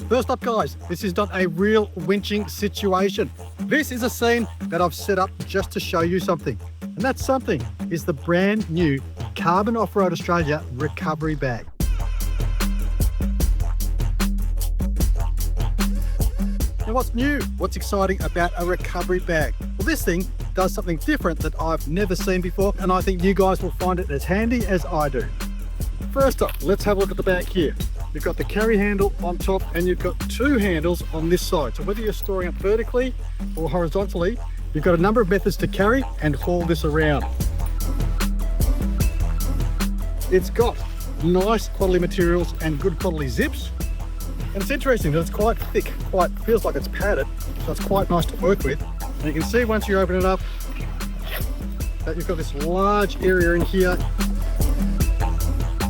First up guys, this is not a real winching situation. This is a scene that I've set up just to show you something. And that something is the brand new Carbon Offroad Australia recovery bag. Now what's new? What's exciting about a recovery bag? Well, this thing does something different that I've never seen before, and I think you guys will find it as handy as I do. First up, let's have a look at the bag here. You've got the carry handle on top and you've got two handles on this side. So whether you're storing it vertically or horizontally, you've got a number of methods to carry and haul this around. It's got nice quality materials and good quality zips. And it's interesting that it's quite thick, feels like it's padded, so it's quite nice to work with. And you can see once you open it up that you've got this large area in here.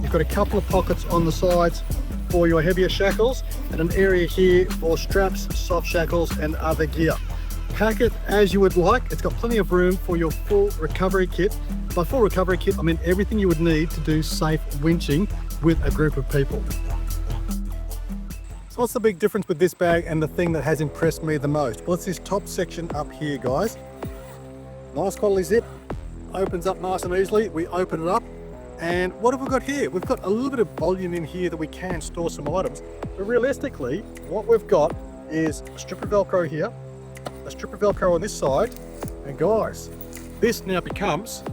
You've got a couple of pockets on the sides for your heavier shackles and an area here for straps, soft shackles and other gear. Pack it as you would like. It's got plenty of room for your full recovery kit. By full recovery kit, I mean everything you would need to do safe winching with a group of people. So what's the big difference with this bag and the thing that has impressed me the most? Well, it's this top section up here, guys. Nice quality zip, opens up nice and easily. We open it up. And what have we got here? We've got a little bit of volume in here that we can store some items. But realistically, what we've got is a strip of Velcro here, a strip of Velcro on this side, and guys, this now becomes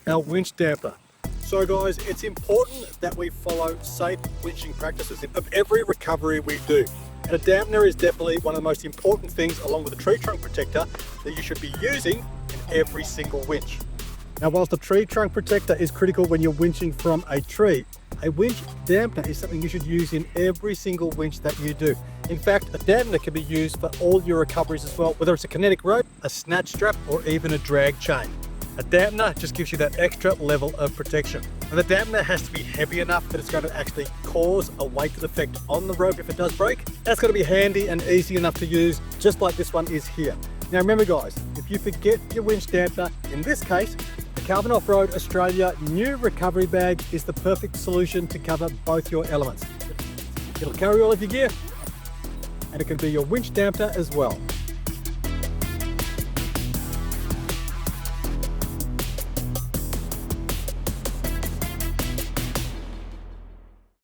our winch damper. So guys, it's important that we follow safe winching practices of every recovery we do. And a dampener is definitely one of the most important things, along with a tree trunk protector, that you should be using in every single winch. Now, whilst the tree trunk protector is critical when you're winching from a tree, a winch dampener is something you should use in every single winch that you do. In fact, a dampener can be used for all your recoveries as well, whether it's a kinetic rope, a snatch strap, or even a drag chain. A dampener just gives you that extra level of protection. And the dampener has to be heavy enough that it's going to actually cause a weighted effect on the rope if it does break. That's going to be handy and easy enough to use, just like this one is here. Now remember guys, if you forget your winch dampener, in this case, the Carbon Offroad Australia new recovery bag is the perfect solution to cover both your elements. It'll carry all of your gear and it can be your winch dampener as well.